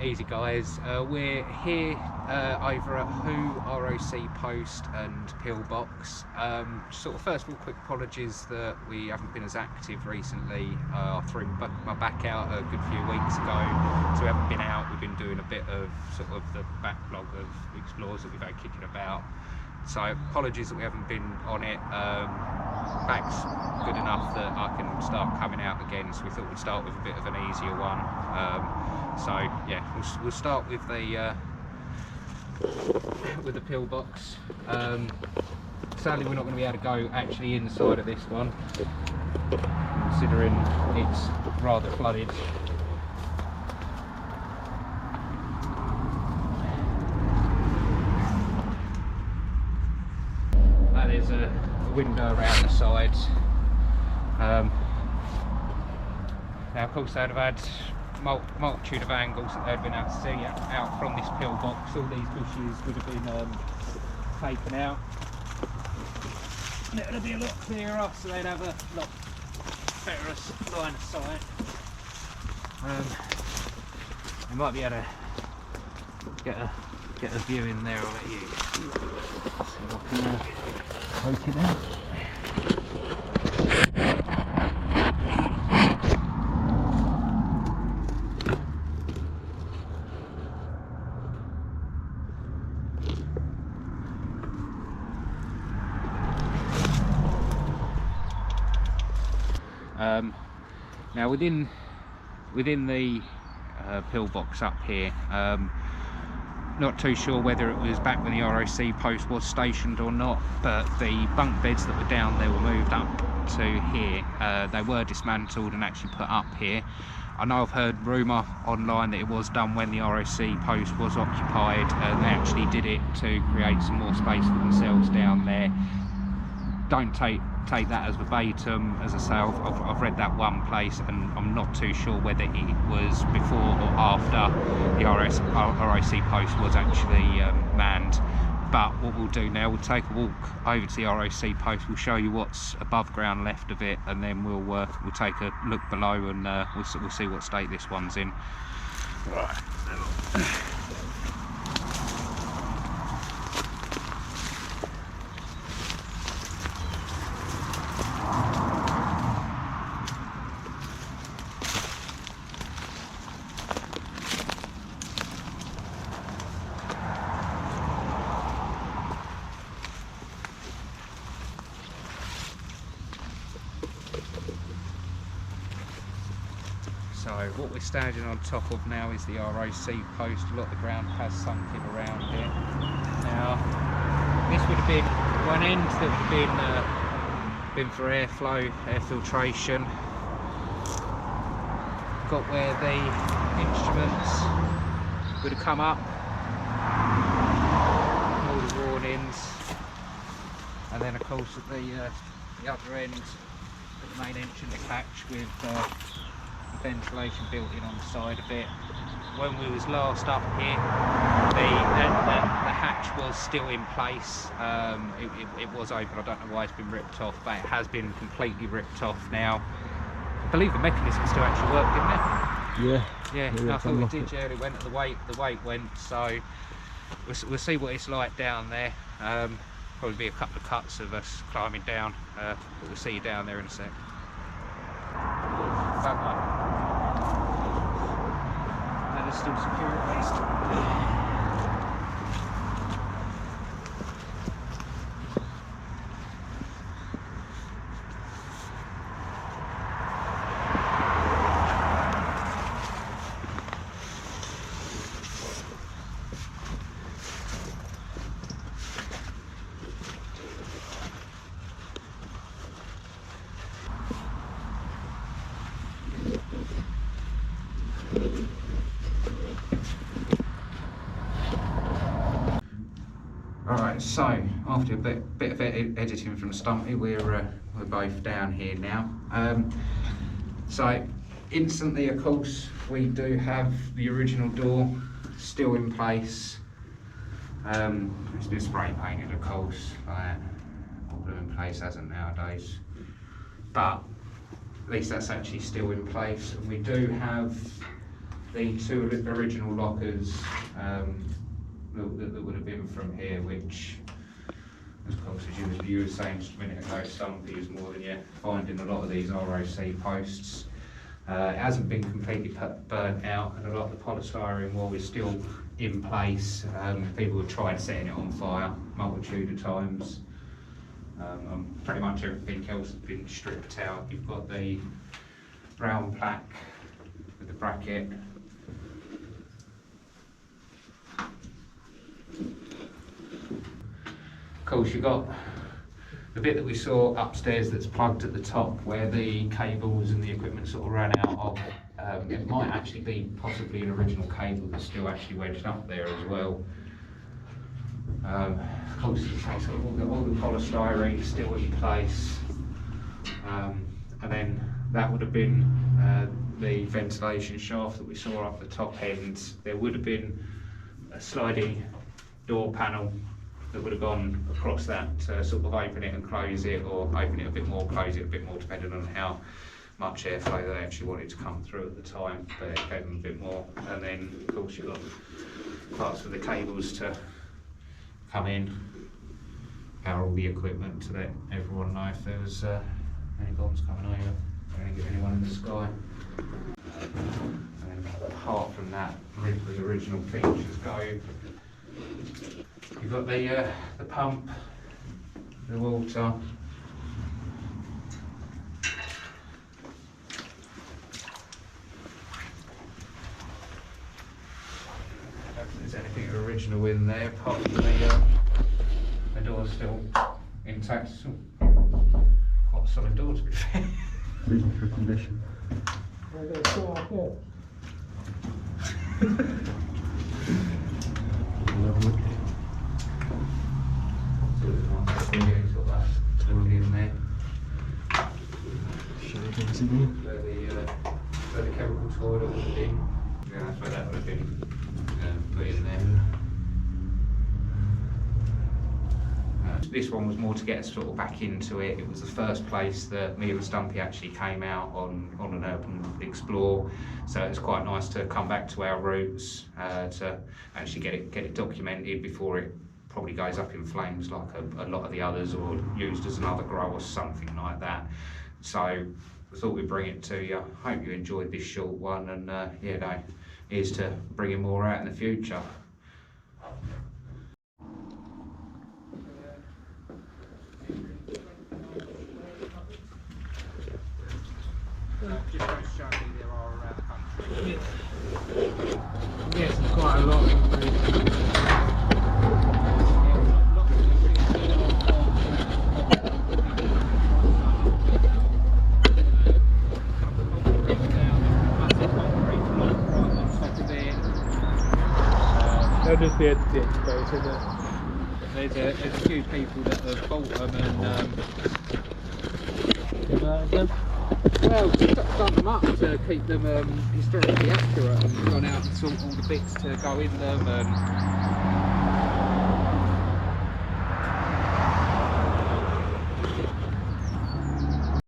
Easy guys, we're here over at ROC Post and Pillbox. Sort of first of all, quick apologies that we haven't been as active recently. I threw my back out a good few weeks ago, so we haven't been out. We've been doing a bit of sort of the backlog of explores that we've had kicking about. So apologies that we haven't been on it. Back's good enough that I can start coming out again, so we thought we'd start with a bit of an easier one. So yeah, we'll start with the pillbox. Sadly, we're not going to be able to go actually inside of this one, considering it's rather flooded. There's a window around the sides. Now of course they'd have had multitude of angles that they'd been able to see out from this pillbox. All these bushes would have been taken out, and it would be a lot clearer, so they'd have a lot better line of sight. They might be able to get a view in there. I'll let you see if I can poke it out. Now within the pillbox up here, not too sure whether it was back when the ROC post was stationed or not, but the bunk beds that were down there were moved up to here. They were dismantled and actually put up here. I know I've heard rumour online that it was done when the ROC post was occupied, and they actually did it to create some more space for themselves down there. Don't take that as verbatim. As I say, I've read that one place, and I'm not too sure whether it was before or after the ROC post was actually manned. But what we'll do now, we'll take a walk over to the ROC post. We'll show you what's above ground left of it, and then we'll take a look below, and we'll see what state this one's in. Right. So what we're standing on top of now is the ROC post. A lot of the ground has sunk in around here. Now this would have been one end that would have been for airflow, air filtration. Got where the instruments would have come up, all the warnings, and then of course at the other end, at the main entrance hatch with ventilation built in on the side of it. When we was last up here, the hatch was still in place. It was open. I don't know why it's been ripped off, but it has been completely ripped off now. I believe the mechanism still actually worked, didn't it? Yeah, I thought it did. Yeah, it went at the weight went. So we'll see what it's like down there. Probably be a couple of cuts of us climbing down, but we'll see you down there in a sec. That is still secure at least. Alright, so after a bit of editing from Stumpy, we're both down here now. So instantly, of course, we do have the original door still in place. It's been spray painted, of course, like all blue in place hasn't nowadays. But at least that's actually still in place. And we do have the two original lockers that would have been from here, which, of course, as you were saying just a minute ago, stumpy is more than you find in a lot of these ROC posts. It hasn't been completely burnt out, and a lot of the polystyrene wall is still in place. People have tried setting it on fire multitude of times. And pretty much everything else has been stripped out. You've got the brown plaque with the bracket. Of course, you've got the bit that we saw upstairs that's plugged at the top, where the cables and the equipment sort of ran out of. It might actually be possibly an original cable that's still actually wedged up there as well. Of course, sort of all the polystyrene is still in place, and then that would have been the ventilation shaft that we saw up the top end. There would have been a sliding door panel that would have gone across that to sort of open it and close it, or open it a bit more, close it a bit more, depending on how much airflow they actually wanted to come through at the time, but it gave them a bit more. And then, of course, you've got parts for the cables to come in, power all the equipment to let everyone know if there was any bombs coming over, or anyone in the sky. And then apart from that, the original features go. You've got the pump, the water. I don't think there's anything original in there, apart from the door's still intact. Quite a solid door, to be fair. Reason for condition. Lovely. Got that toilet in there. Shavings in Where the chemical toilet would have been. Yeah, that's where that would have been put in there. This one was more to get us sort of back into it. It was the first place that me and Stumpy actually came out on an urban explore, so it's quite nice to come back to our roots, to actually get it documented before it probably goes up in flames like a lot of the others, or used as another grow or something like that. So I thought we'd bring it to you. Hope you enjoyed this short one, and yeah, no, here's to bringing more out in the future. Just to show you there are around the country. Yes, there's quite a lot of they'll just be a ditch, basically. There's a few people that have bought them and well, just done them up to keep them historically accurate, and gone out and sought all the bits to go in them, and